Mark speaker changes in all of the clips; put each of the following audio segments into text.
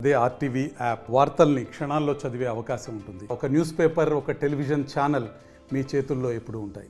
Speaker 1: అదే RTV app వార్తల్ని క్షణాల్లో చదివే అవకాశం ఉంటుంది. ఒక న్యూస్ పేపర్, ఒక టెలివిజన్ ఛానల్ మీ చేతుల్లో ఎప్పుడూ ఉంటాయి.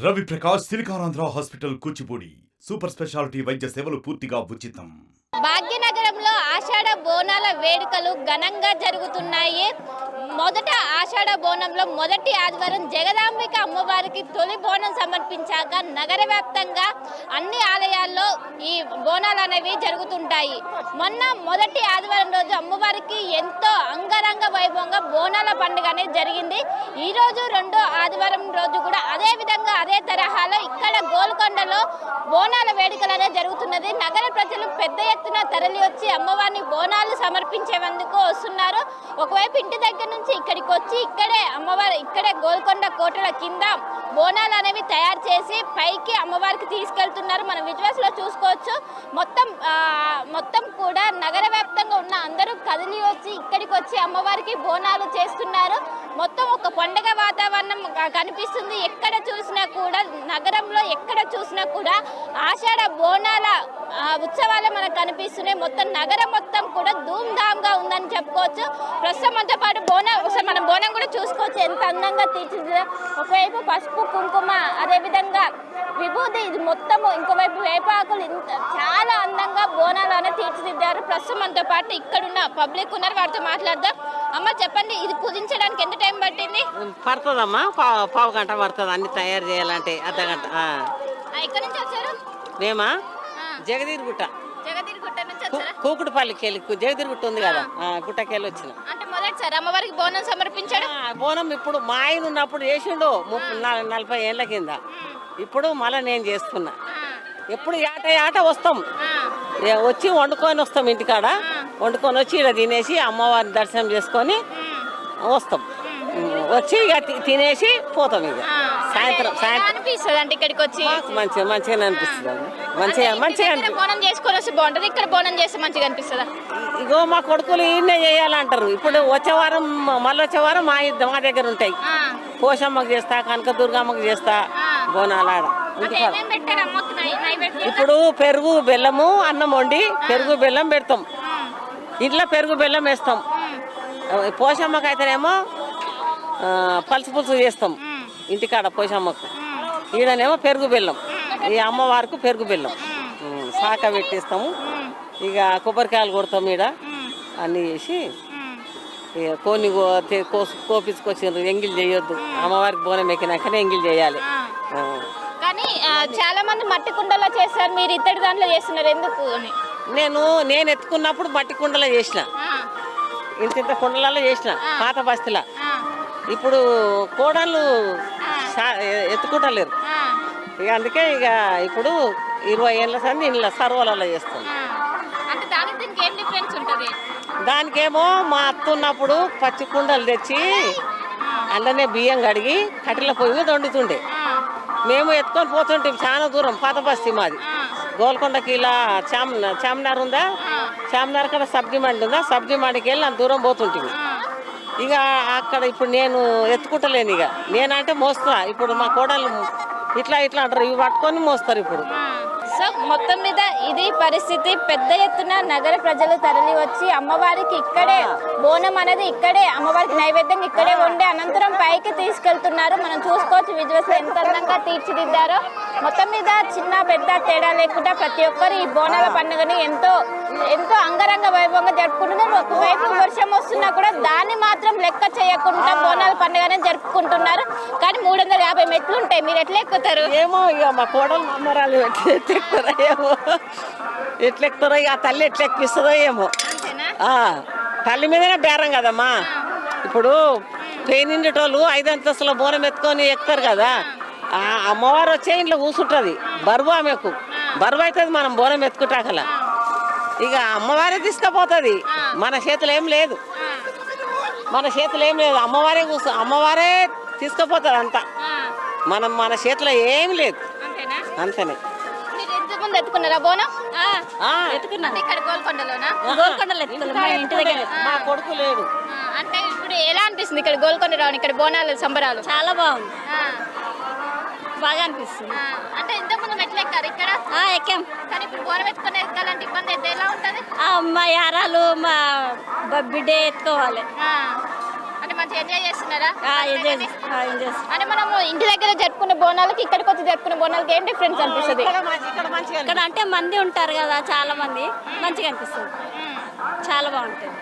Speaker 2: Ravi Prakash Siliconandhra hospital Kuchipudi super speciality వైద్య సేవలు పూర్తిగా ఉచితం.
Speaker 3: భాగ్యనగరంలో ఆషాఢ బోనాల వేడుకలు ఘనంగా జరుగుతున్నాయి. మొదట ఆషాఢ బోనంలో మొదటి ఆదివారం జగదాంబిక అమ్మవారికి తొలి బోనం సమర్పించాక నగర వ్యాప్తంగా అన్ని ఆలయాల్లో ఈ బోనాలు అనేవి జరుగుతుంటాయి. మొన్న మొదటి ఆదివారం రోజు అమ్మవారికి ఎంతో అంగరంగ వైభవంగా బోనాల పండుగ అనేది జరిగింది. ఈ రోజు రెండో ఆదివారం రోజు కూడా అదే విధంగా అదే తరహాలో ఇక్కడ గోల్కొండలో బోనాల వేడుకలు అనేది జరుగుతున్నది. నగర ప్రజలు పెద్ద ఎత్తున తరలి వచ్చి అమ్మవారిని బోనాలు సమర్పించేందుకు వస్తున్నారు. ఒకవైపు ఇంటి దగ్గర నుంచి ఇక్కడికి వచ్చి ఇక్కడే గోల్కొండ కోటల కింద బోనాలు అనేవి తయారు చేసి పైకి అమ్మవారికి తీసుకెళ్తున్నారు. మనం విజువల్స్ లో చూసుకోవచ్చు. మొత్తం కూడా నగర వ్యాప్తంగా ఉన్న అందరూ కదిలి వచ్చి ఇక్కడికి వచ్చి అమ్మవారికి బోనాలు చేస్తున్నారు. మొత్తం ఒక పండుగ వాతావరణం కనిపిస్తుంది. ఎక్కడ చూసినా కూడా నగరంలో ఎక్కడ చూసినా కూడా ఆషాఢ బోనాల ఉత్సవాలే మనకు కనిపిస్తున్నాయి. మొత్తం నగరం మొత్తం కూడా ధూమ్ధామ్ గా ఉందని చెప్పుకోవచ్చు. ప్రస్తుతం మనతో పాటు మనం బోనం కూడా చూసుకోవచ్చు ఎంత అందంగా తీర్చిదిద్దో. ఒకవైపు పసుపు కుంకుమ, అదేవిధంగా విభూతి, ఇది మొత్తము ఇంకోవైపు వేపాకులు, చాలా అందంగా బోనాలు అనేది తీర్చిదిద్దారు. ప్రస్తుతం మనతో పాటు ఇక్కడున్న పబ్లిక్ ఉన్నారు, వారితో మాట్లాడదాం. అమ్మ చెప్పండి, ఇది కుదించడానికి ఎంత టైం పట్టింది?
Speaker 4: పడుతుందమ్మా, పావు గంట పడుతుంది అన్ని తయారు చేయాలంటే, అర్ధగంట.
Speaker 3: ఎక్కడి నుంచి వచ్చారు?
Speaker 4: మేమా జగదీర్గుట్ట
Speaker 3: నుంచి వచ్చారా?
Speaker 4: కూకుడుపల్లికి వెళ్ళి జగదీర్గుట్ట ఉంది కదా, గుట్టకెళ్ళి వచ్చిన.
Speaker 3: అంటే మొదటిసారి అమ్మవారికి బోనం సమర్పించాడు.
Speaker 4: బోనం ఇప్పుడు మా ఆయన ఉన్నప్పుడు చేసిండు 40 ఏళ్ల కింద. ఇప్పుడు మళ్ళీ నేను చేస్తున్నా. ఎప్పుడు ఆట వస్తాం, వచ్చి వండుకొని వస్తాం. ఇంటికాడ వండుకొని వచ్చి ఇలా తినేసి అమ్మవారిని దర్శనం చేసుకొని వస్తాం. వచ్చి ఇక తినేసి పోతాం. ఇక సాయంత్రం
Speaker 3: అనిపిస్తుంది అంటే ఇక్కడికి వచ్చి
Speaker 4: మంచిగా అనిపిస్తుంది. మంచిగా
Speaker 3: బోనం చేసుకొని వస్తే బాగుంటది. ఇక్కడ బోనం చేస్తే మంచిగా అనిపిస్తుందా?
Speaker 4: ఇగో మా కొడుకులు ఈయనే చేయాలంటారు. ఇప్పుడు వచ్చే వారం మళ్ళీ వచ్చే వారం మా దగ్గర ఉంటాయి. పోషమ్మకు చేస్తా, కనకదుర్గమ్మకు చేస్తా బోనాలు ఆడ
Speaker 3: అంటే
Speaker 4: ఇంటికాడ.
Speaker 3: ఏమేం పెట్టారు అమ్మకి నైవేద్యం?
Speaker 4: ఇప్పుడు పెరుగు బెల్లము అన్నం వండి పెరుగు బెల్లం పెడతాం. ఇంట్లో పెరుగు బెల్లం వేస్తాం. పోషమ్మకు అయితేనేమో పలుసు పులుసు చేస్తాం ఇంటికాడ పోషమ్మకు. ఈడనేమో పెరుగు బెల్లం, ఈ అమ్మవారికి పెరుగు బెల్లం శాఖ పెట్టేస్తాము. ఇక కొబ్బరికాయలు కొడతాం ఈడ అన్నీ చేసి ఇక కొన్ని కోపించుకొచ్చిండ్రు. ఎంగిల్ చేయొద్దు, అమ్మవారికి బోనం ఎక్కినాకనే ఎంగిల్ చేయాలి.
Speaker 3: కానీ చాలా మంది మట్టి కుండలో చేస్తారు, మీరు ఇత్తడి దాంట్లో చేస్తున్నారు ఎందుకు అని?
Speaker 4: నేను ఎత్తుకున్నప్పుడు మట్టి కుండలో చేసిన, ఇంత కుండలలో చేసిన పాత బస్తీల. ఇప్పుడు కోడళ్ళు ఎత్తుకుంటలేరు. ఇక అందుకే ఇక ఇప్పుడు 20 ఏళ్ళ సంది ఇంట్లో సర్వలలో చేస్తాం.
Speaker 3: అంటే దానికి దీనికి ఏం డిఫరెన్స్ ఉంటుంది?
Speaker 4: దానికేమో మా అత్త ఉన్నప్పుడు పచ్చి కుండలు తెచ్చి అందులోనే బియ్యం కడిగి కట్టెల పొయ్యి మీద వండుతుండే. మేము ఎత్తుకొని పోతుంటాం చాలా దూరం. పాత బస్తీ మాది గోల్కొండకి ఇలా చామ్నార్ ఉందా, చామ్నార్ కాడ సబ్జీ మండి ఉందా, సబ్జీ మండికి వెళ్ళి అంత దూరం పోతుంటాం. ఇక అక్కడ ఇప్పుడు నేను ఎత్తుకుంటలేను. ఇక నేనంటే మోస్తున్నా. ఇప్పుడు మా కోడలు ఇట్లా అంటారు, ఇవి పట్టుకొని మోస్తారు ఇప్పుడు.
Speaker 3: సో మొత్తం మీద ఇది పరిస్థితి. పెద్ద ఎత్తున నగర ప్రజలు తరలి వచ్చి అమ్మవారికి ఇక్కడే బోనం అనేది ఇక్కడే అమ్మవారికి నైవేద్యం ఇక్కడే వండి అనంతరం పైకి తీసుకెళ్తున్నారు. మనం చూసుకోవచ్చు విజువల్స్ ఎంత అందంగా తీర్చిదిద్దారో. మొత్తం మీద చిన్న పెద్ద తేడా లేకుండా ప్రతి ఒక్కరు ఈ బోనాల పండుగని ఎంతో అంగరంగ వైభవంగా జరుపుకుంటున్నారు. ఒకవైపు వర్షం వస్తున్నా కూడా దాన్ని మాత్రం లెక్క చేయకుండా బోనాల పండుగనే జరుపుకుంటున్నారు. కానీ 350 మెట్లు ఉంటాయి, మీరు ఎట్లా ఎక్కుతారు?
Speaker 4: ఏమో ఇక మా కోడలు అమ్మరాలు ఎట్లెక్కుతారో ఏమో, ఎట్లెక్కుతారో ఇక తల్లి ఎట్లా ఎక్కిస్తుందో ఏమో. తల్లి మీదనే బేరం కదమ్మా. ఇప్పుడు పేనిండేటోళ్ళు 5 అంతస్తుల బోనం ఎత్తుకొని ఎక్కుతారు కదా. ఆ అమ్మవారు వచ్చే ఇంట్లో కూర్చుంటుంది. బరువు ఆమెకు బరువు అవుతుంది మనం బోనం ఎత్తుకుంటాకల. ఇక అమ్మవారే తీసుకుపోతుంది. మన చేతులు ఏం లేదు, అమ్మవారే తీసుకుపోతుంది అంతా. మన చేతిలో ఏం లేదు, అంతనే.
Speaker 3: ముందు ఎత్తుకున్నారా బోనం? ఎత్తుకున్నాను. ఇక్కడ గోల్కొండలోనా? గోల్కొండలో ఇంటి దగ్గర.
Speaker 4: మా కొడుకు లేడు.
Speaker 3: అంటే ఇప్పుడు ఎలా అనిపిస్తుంది ఇక్కడ గోల్కొండ రావడం, ఇక్కడ బోనాలు సంబరాలు?
Speaker 5: చాలా బాగుంది, బాగా అనిపిస్తుంది.
Speaker 3: అంటే ఇంతకుముందు మెట్లు ఎక్కారు ఇక్కడ?
Speaker 5: ఎక్కాం.
Speaker 3: కానీ ఇప్పుడు బోనం ఎత్తుకొని ఎక్కాలంటే ఇబ్బంది అయితే ఎలా ఉంటుంది?
Speaker 5: మా యారాలు మా బిడ్డ ఎత్తుకోవాలి.
Speaker 3: అంటే మంచిగా ఎంజాయ్ చేస్తున్నారా?
Speaker 5: అంటే
Speaker 3: మనము ఇంటి దగ్గర జరుపుకునే బోనాలకి ఇక్కడికి వచ్చి జరుపుకునే బోనాలకి ఏం డిఫరెన్స్ అనిపిస్తుంది?
Speaker 5: ఇక్కడ అంటే మంది ఉంటారు కదా, చాలా మంది, మంచిగా అనిపిస్తుంది, చాలా బాగుంటుంది.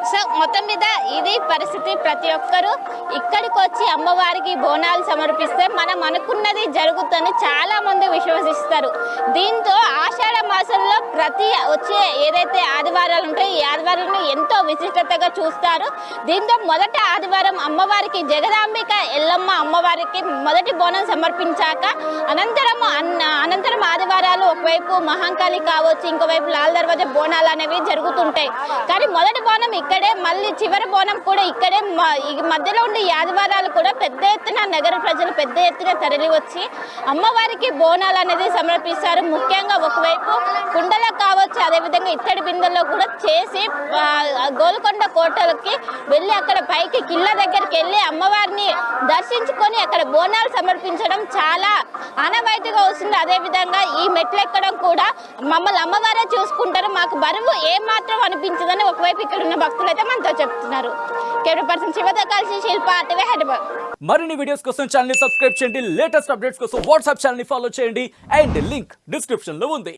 Speaker 3: సో మొత్తం మీద ఇది పరిస్థితి. ప్రతి ఒక్కరూ ఇక్కడికి వచ్చి అమ్మవారికి బోనాలు సమర్పిస్తే మనం అనుకున్నది జరుగుతుందని చాలా మంది విశ్వసిస్తారు. దీంతో ఆషాఢ మాసంలో వచ్చే ఏదైతే ఆదివారాలు ఉంటాయో ఈ ఆదివారాలను ఎంతో విశిష్టతగా చూస్తారు. దీంతో మొదట ఆదివారం అమ్మవారికి జగదాంబిక ఎల్లమ్మ అమ్మవారికి మొదటి బోనం సమర్పించాక అనంతరం ఆదివారాలు ఒకవైపు మహంకాళి కావచ్చు, ఇంకోవైపు లాల్ దర్వాజా బోనాలు అనేవి జరుగుతుంటాయి. కానీ మొదటి బోనం ఇక్కడే, మళ్ళీ చివరి బోనం కూడా ఇక్కడే. మధ్యలో ఉండే ఆదివారాలు కూడా పెద్ద ఎత్తున నగర ప్రజలు పెద్ద ఎత్తున తరలి వచ్చి అమ్మవారికి బోనాలు అనేది సమర్పిస్తారు. ముఖ్యంగా ఒకవైపు కుండలో కావచ్చు, అదేవిధంగా ఇత్తడి బిందెల్లో కూడా చేసి గోల్కొండ కోటలకి వెళ్ళి అక్కడ పైకి కిల్ల దగ్గరికి వెళ్ళి అమ్మవారిని దర్శించుకొని అక్కడ బోనాలు సమర్పించడం చాలా ఆనవాయితీగా వస్తుంది. అదేవిధంగా ఈ మెట్లు ఎక్కడం కూడా మమ్మల్ని అమ్మవారే చూసుకుంటారు, మాకు బరువు ఏమాత్రం అనిపించదని ఒకవైపు ఇక్కడ ఉన్న భక్తులు అయితే మనతో చెప్తున్నారు. కెమెరా శివతో కలిసి శిల్ప టీవీ హైదరాబాద్.
Speaker 6: మరిన్ని వీడియోస్ కోసం ఛానల్ ని సబ్స్క్రైబ్ చేయండి, లేటెస్ట్ అప్డేట్స్ కోసం వాట్సాప్ ఛానల్ ని ఫాలో చేయండి, అండ్ లింక్ డిస్క్రిప్షన్ లో ఉంది.